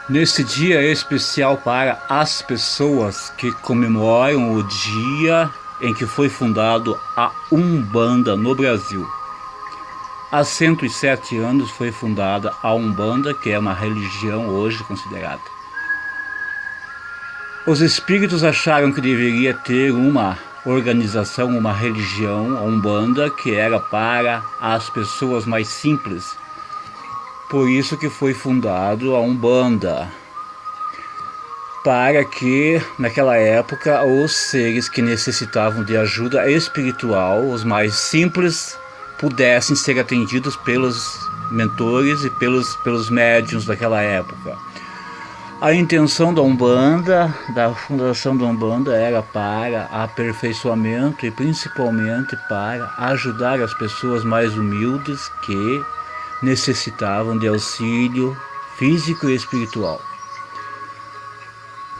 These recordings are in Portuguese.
Neste dia é especial para as pessoas que comemoram o dia em que foi fundado a Umbanda no Brasil. Há 107 anos foi fundada a Umbanda, que é uma religião hoje considerada. Os espíritos acharam que deveria ter uma organização, uma religião, a Umbanda, que era para as pessoas mais simples. Por isso que foi fundado a Umbanda, para que naquela época os seres que necessitavam de ajuda espiritual, os mais simples, pudessem ser atendidos pelos mentores e pelos médiuns daquela época. A intenção da Umbanda, da fundação da Umbanda, era para aperfeiçoamento e principalmente para ajudar as pessoas mais humildes que necessitavam de auxílio físico e espiritual.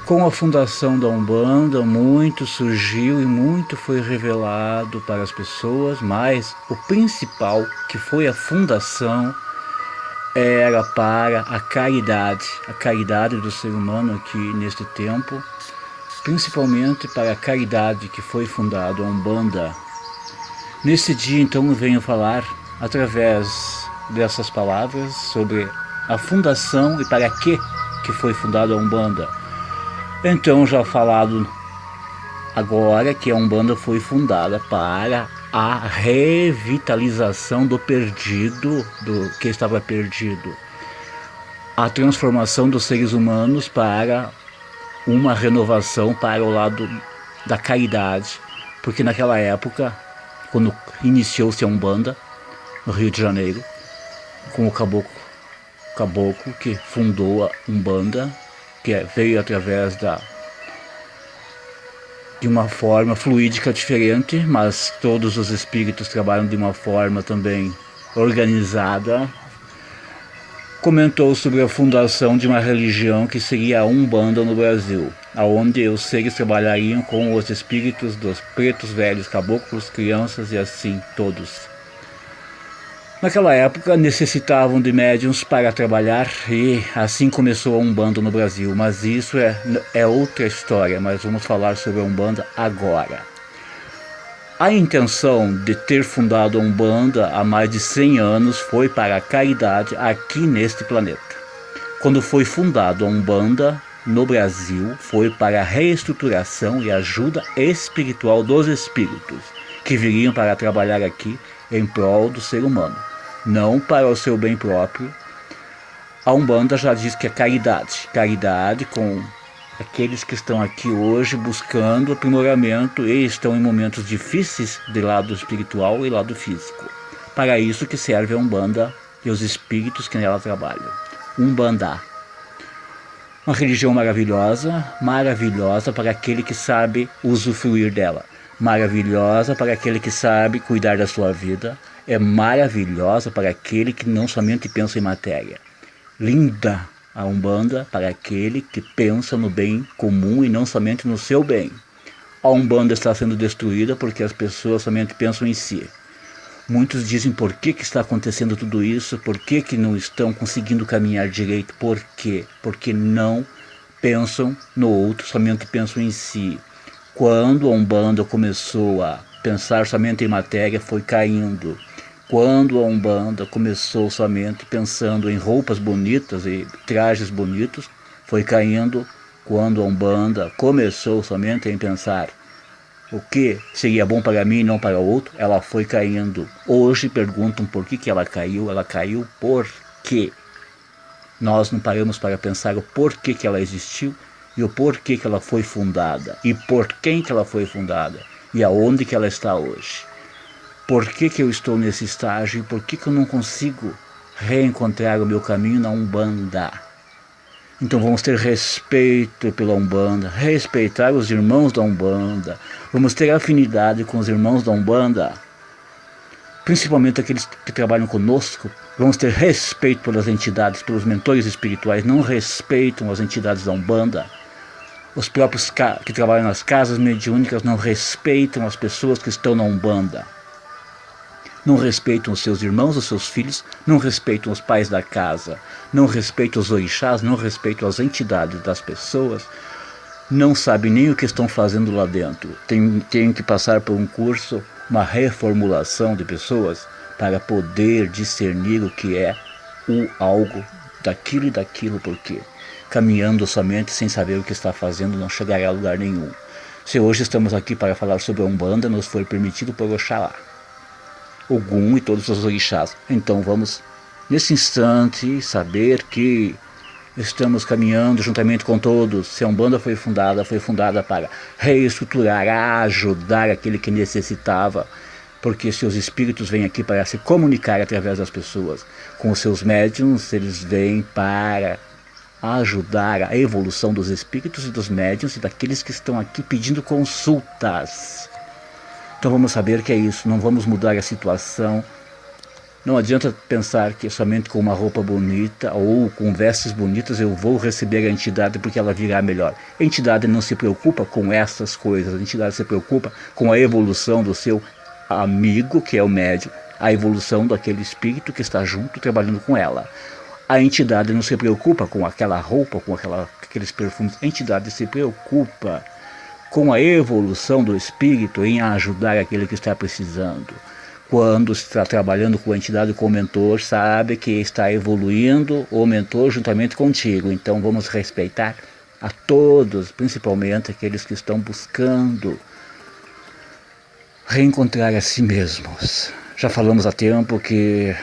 Com a fundação da Umbanda, muito surgiu e muito foi revelado para as pessoas, mas o principal, que foi a fundação, era para a caridade do ser humano aqui neste tempo, principalmente para a caridade que foi fundada a Umbanda. Nesse dia, então, eu venho falar, através dessas palavras, sobre a fundação e para que foi fundada a Umbanda. Então, já falado agora que a Umbanda foi fundada para a revitalização do perdido, do que estava perdido, a transformação dos seres humanos para uma renovação para o lado da caridade, porque naquela época, quando iniciou-se a Umbanda no Rio de Janeiro, com o caboclo que fundou a Umbanda, que veio através de uma forma fluídica diferente, mas todos os espíritos trabalham de uma forma também organizada. Comentou sobre a fundação de uma religião que seria a Umbanda no Brasil, onde os seres trabalhariam com os espíritos dos pretos velhos, caboclos, crianças e assim todos. Naquela época necessitavam de médiuns para trabalhar e assim começou a Umbanda no Brasil, mas isso é outra história, mas vamos falar sobre a Umbanda agora. A intenção de ter fundado a Umbanda há mais de 100 anos foi para a caridade aqui neste planeta. Quando foi fundado a Umbanda no Brasil, foi para a reestruturação e ajuda espiritual dos espíritos, que viriam para trabalhar aqui em prol do ser humano, não para o seu bem próprio. A Umbanda já diz que é caridade com aqueles que estão aqui hoje buscando aprimoramento e estão em momentos difíceis de lado espiritual e lado físico. Para isso que serve a Umbanda e os espíritos que nela trabalham. Umbanda, uma religião maravilhosa para aquele que sabe usufruir dela, maravilhosa para aquele que sabe cuidar da sua vida, é maravilhosa para aquele que não somente pensa em matéria. Linda a Umbanda para aquele que pensa no bem comum e não somente no seu bem. A Umbanda está sendo destruída porque as pessoas somente pensam em si. Muitos dizem por que está acontecendo tudo isso, por que não estão conseguindo caminhar direito, por quê? Porque não pensam no outro, somente pensam em si. Quando a Umbanda começou a pensar somente em matéria, foi caindo. Quando a Umbanda começou somente pensando em roupas bonitas e trajes bonitos, foi caindo. Quando a Umbanda começou somente em pensar o que seria bom para mim e não para o outro, ela foi caindo. Hoje perguntam por que ela caiu por quê? Nós não paramos para pensar o porquê que ela existiu e o porquê que ela foi fundada e por quem que ela foi fundada e aonde que ela está hoje. Por que eu estou nesse estágio e por que eu não consigo reencontrar o meu caminho na Umbanda? Então vamos ter respeito pela Umbanda, respeitar os irmãos da Umbanda, vamos ter afinidade com os irmãos da Umbanda, principalmente aqueles que trabalham conosco. Vamos ter respeito pelas entidades, pelos mentores espirituais, não respeitam as entidades da Umbanda. Os próprios que trabalham nas casas mediúnicas não respeitam as pessoas que estão na Umbanda. não respeitam os seus irmãos, os seus filhos, não respeitam os pais da casa, não respeitam os orixás, não respeitam as entidades das pessoas, não sabem nem o que estão fazendo lá dentro. Tem que passar por um curso, uma reformulação de pessoas para poder discernir o que é o algo daquilo e daquilo, porque caminhando somente sem saber o que está fazendo não chegará a lugar nenhum. Se hoje estamos aqui para falar sobre a Umbanda, nos foi permitido por Oxalá, Ogum e todos os orixás. Então vamos, nesse instante, saber que estamos caminhando juntamente com todos. Se a Umbanda foi fundada para reestruturar, ajudar aquele que necessitava, porque seus espíritos vêm aqui para se comunicar através das pessoas. Com os seus médiuns, eles vêm para ajudar a evolução dos espíritos e dos médiuns e daqueles que estão aqui pedindo consultas. Então vamos saber que é isso, não vamos mudar a situação. Não adianta pensar que somente com uma roupa bonita ou com vestes bonitas eu vou receber a entidade porque ela virá melhor. A entidade não se preocupa com essas coisas, a entidade se preocupa com a evolução do seu amigo, que é o médium, a evolução daquele espírito que está junto trabalhando com ela. A entidade não se preocupa com aquela roupa, com aqueles perfumes. A entidade se preocupa com a evolução do espírito em ajudar aquele que está precisando. Quando está trabalhando com a entidade, com o mentor, sabe que está evoluindo o mentor juntamente contigo. Então vamos respeitar a todos, principalmente aqueles que estão buscando reencontrar a si mesmos. Já falamos há tempo que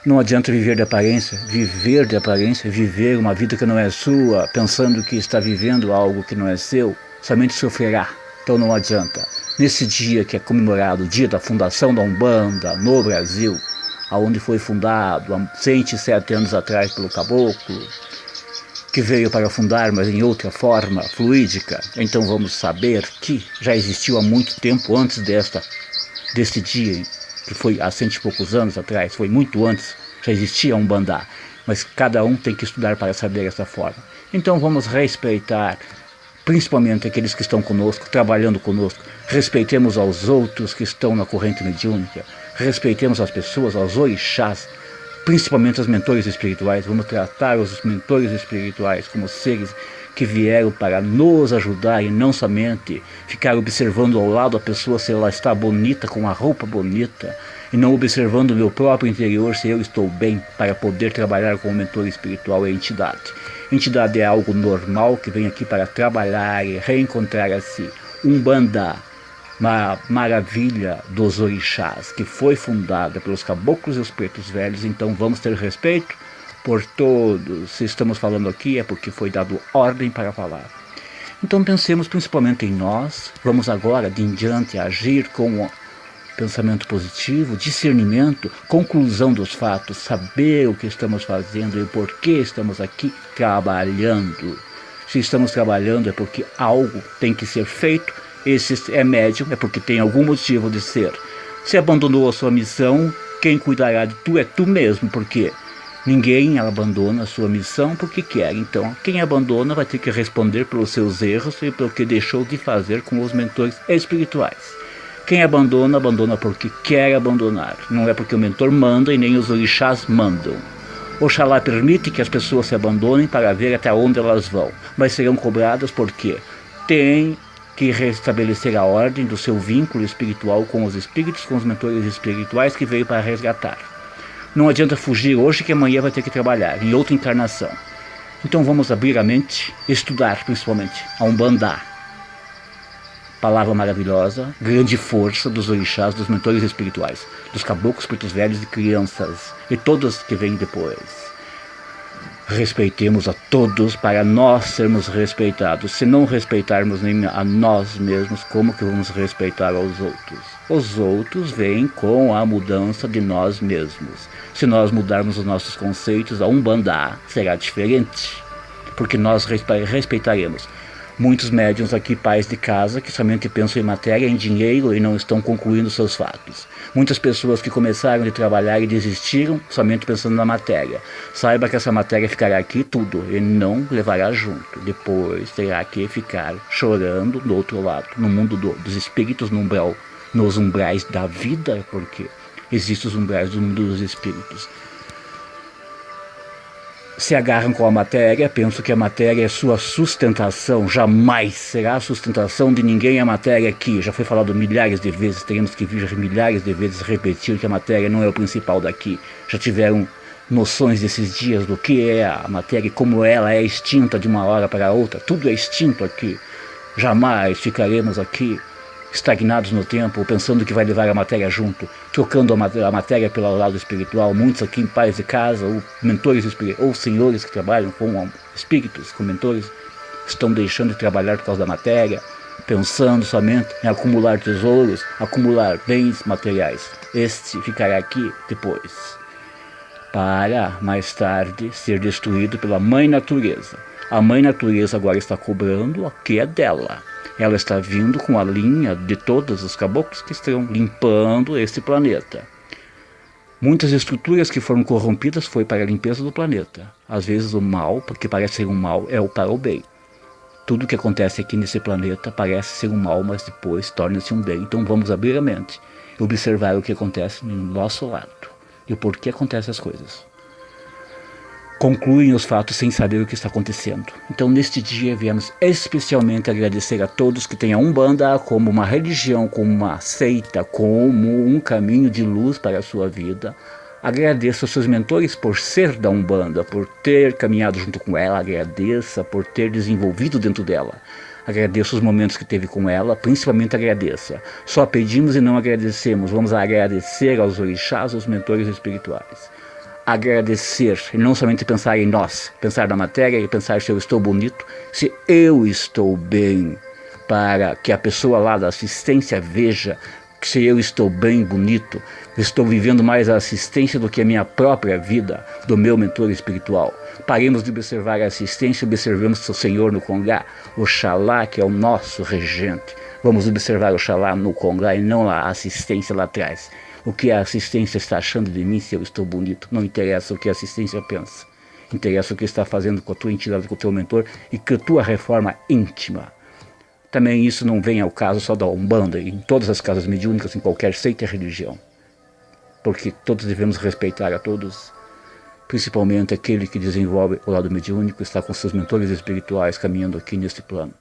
não adianta viver de aparência, viver uma vida que não é sua, pensando que está vivendo algo que não é seu, somente sofrerá. Então não adianta. Nesse dia que é comemorado o dia da fundação da Umbanda no Brasil, aonde foi fundado há 107 anos atrás pelo caboclo, que veio para fundar, mas em outra forma fluídica, então vamos saber que já existiu há muito tempo antes desse dia, que foi há 100 e poucos anos atrás, foi muito antes, já existia um Umbanda, mas cada um tem que estudar para saber essa forma. Então vamos respeitar, principalmente aqueles que estão conosco, trabalhando conosco, respeitemos aos outros que estão na corrente mediúnica, respeitemos as pessoas, aos orixás, principalmente os mentores espirituais. Vamos tratar os mentores espirituais como seres que vieram para nos ajudar e não somente ficar observando ao lado a pessoa se ela está bonita, com a roupa bonita, e não observando o meu próprio interior se eu estou bem para poder trabalhar com o mentor espiritual e a entidade. Entidade é algo normal que vem aqui para trabalhar e reencontrar a si. Umbanda, uma maravilha dos orixás, que foi fundada pelos caboclos e os pretos velhos, então vamos ter respeito por todos. Se estamos falando aqui é porque foi dado ordem para falar. Então pensemos principalmente em nós. Vamos agora de em diante agir com pensamento positivo, discernimento, conclusão dos fatos, saber o que estamos fazendo e por que estamos aqui trabalhando. Se estamos trabalhando é porque algo tem que ser feito. Esse é médium, é porque tem algum motivo de ser. Se abandonou a sua missão, quem cuidará de tu é tu mesmo, porque ninguém abandona a sua missão porque quer. Então, quem abandona vai ter que responder pelos seus erros e pelo que deixou de fazer com os mentores espirituais. Quem abandona, abandona porque quer abandonar. Não é porque o mentor manda e nem os orixás mandam. Oxalá permite que as pessoas se abandonem para ver até onde elas vão, mas serão cobradas porque tem que restabelecer a ordem do seu vínculo espiritual com os espíritos, com os mentores espirituais que veio para resgatar. Não adianta fugir hoje que amanhã vai ter que trabalhar, em outra encarnação. Então vamos abrir a mente, estudar principalmente a Umbanda. Palavra maravilhosa, grande força dos orixás, dos mentores espirituais, dos caboclos, pretos velhos e crianças, e todos que vêm depois. Respeitemos a todos para nós sermos respeitados. Se não respeitarmos nem a nós mesmos, como que vamos respeitar aos outros? Os outros vêm com a mudança de nós mesmos. Se nós mudarmos os nossos conceitos, a Umbanda será diferente, porque nós respeitaremos. Muitos médiuns aqui, pais de casa, que somente pensam em matéria, em dinheiro e não estão concluindo seus fatos. Muitas pessoas que começaram a trabalhar e desistiram somente pensando na matéria. Saiba que essa matéria ficará aqui tudo e não levará junto. Depois terá que ficar chorando do outro lado, no mundo dos espíritos, no umbral nos umbrais da vida, porque existem os umbrais do mundo dos espíritos. Se agarram com a matéria, pensam que a matéria é sua sustentação, jamais será a sustentação de ninguém a matéria aqui. Já foi falado milhares de vezes, teremos que vir milhares de vezes repetir que a matéria não é o principal daqui. Já tiveram noções desses dias do que é a matéria e como ela é extinta de uma hora para outra. Tudo é extinto aqui. Jamais ficaremos aqui estagnados no tempo, pensando que vai levar a matéria junto, trocando a matéria pelo lado espiritual. Muitos aqui em pais de casa, ou mentores ou senhores que trabalham com espíritos, com mentores, estão deixando de trabalhar por causa da matéria, pensando somente em acumular tesouros, acumular bens materiais. Este ficará aqui depois, para mais tarde ser destruído pela Mãe Natureza. A Mãe Natureza agora está cobrando o que é dela. Ela está vindo com a linha de todos os caboclos que estão limpando este planeta. Muitas estruturas que foram corrompidas foi para a limpeza do planeta. Às vezes o mal, porque parece ser um mal, é o para o bem. Tudo que acontece aqui nesse planeta parece ser um mal, mas depois torna-se um bem. Então vamos abrir a mente e observar o que acontece no nosso lado e o porquê acontecem as coisas. Concluem os fatos sem saber o que está acontecendo. Então, neste dia, viemos especialmente agradecer a todos que têm a Umbanda como uma religião, como uma seita, como um caminho de luz para a sua vida. Agradeço aos seus mentores por ser da Umbanda, por ter caminhado junto com ela. Agradeça por ter desenvolvido dentro dela. Agradeço os momentos que teve com ela, principalmente agradeça. Só pedimos e não agradecemos. Vamos agradecer aos orixás, aos mentores espirituais. Agradecer, e não somente pensar em nós, pensar na matéria e pensar se eu estou bonito, se eu estou bem, para que a pessoa lá da assistência veja que se eu estou bem, bonito, estou vivendo mais a assistência do que a minha própria vida, do meu mentor espiritual. Paremos de observar a assistência, observemos o Senhor no Congá, Oxalá, que é o nosso regente. Vamos observar Oxalá no Congá e não a assistência lá atrás. O que a assistência está achando de mim se eu estou bonito? Não interessa o que a assistência pensa. Interessa o que está fazendo com a tua entidade, com o teu mentor e com a tua reforma íntima. Também isso não vem ao caso só da Umbanda, em todas as casas mediúnicas, em qualquer seita e religião. Porque todos devemos respeitar a todos, principalmente aquele que desenvolve o lado mediúnico, está com seus mentores espirituais caminhando aqui neste plano.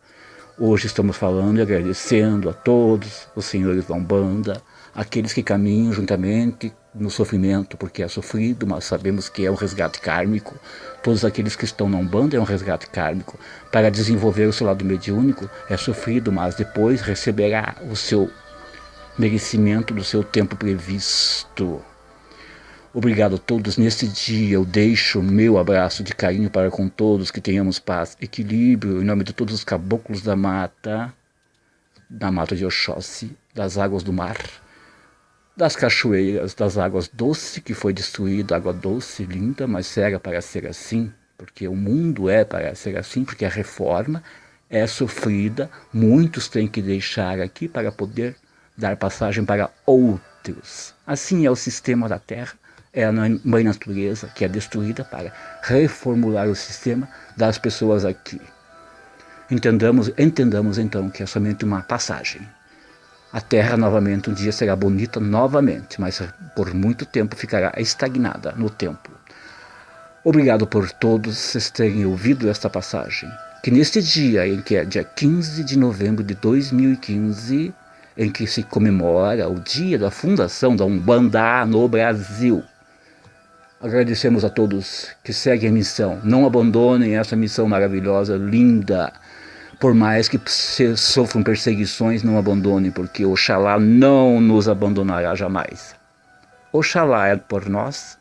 Hoje estamos falando e agradecendo a todos os senhores da Umbanda, aqueles que caminham juntamente no sofrimento, porque é sofrido, mas sabemos que é um resgate kármico. Todos aqueles que estão na Umbanda é um resgate kármico. Para desenvolver o seu lado mediúnico é sofrido, mas depois receberá o seu merecimento do seu tempo previsto. Obrigado a todos. Neste dia eu deixo meu abraço de carinho para com todos, que tenhamos paz, equilíbrio, em nome de todos os caboclos da mata de Oxóssi, das águas do mar, das cachoeiras, das águas doces, que foi destruída, água doce, linda, mas era para ser assim, porque o mundo é para ser assim, porque a reforma é sofrida, muitos têm que deixar aqui para poder dar passagem para outros. Assim é o sistema da Terra, é a Mãe Natureza que é destruída para reformular o sistema das pessoas aqui. Entendamos então que é somente uma passagem. A Terra novamente um dia será bonita novamente, mas por muito tempo ficará estagnada no tempo. Obrigado por todos terem ouvido esta passagem. Que neste dia, em que é dia 15 de novembro de 2015, em que se comemora o dia da fundação da Umbanda no Brasil, agradecemos a todos que seguem a missão. Não abandonem essa missão maravilhosa, linda. Por mais que sofram perseguições, não abandonem, porque Oxalá não nos abandonará jamais. Oxalá é por nós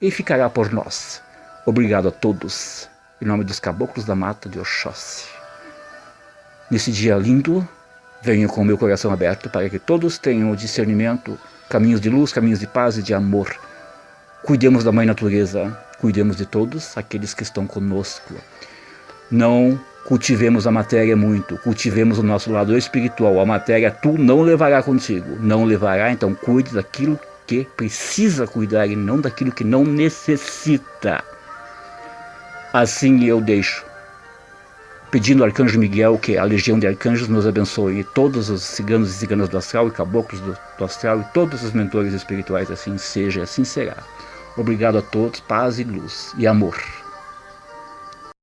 e ficará por nós. Obrigado a todos, em nome dos caboclos da mata de Oxóssi. Nesse dia lindo, venho com o meu coração aberto para que todos tenham o discernimento, caminhos de luz, caminhos de paz e de amor. Cuidemos da Mãe Natureza, cuidemos de todos aqueles que estão conosco. Não cultivemos a matéria muito, cultivemos o nosso lado espiritual. A matéria tu não levará contigo, não levará, então cuide daquilo que precisa cuidar e não daquilo que não necessita. Assim eu deixo pedindo ao Arcanjo Miguel que a legião de arcanjos nos abençoe, e todos os ciganos e ciganas do astral e caboclos do astral e todos os mentores espirituais, assim seja e assim será. Obrigado a todos, paz e luz e amor.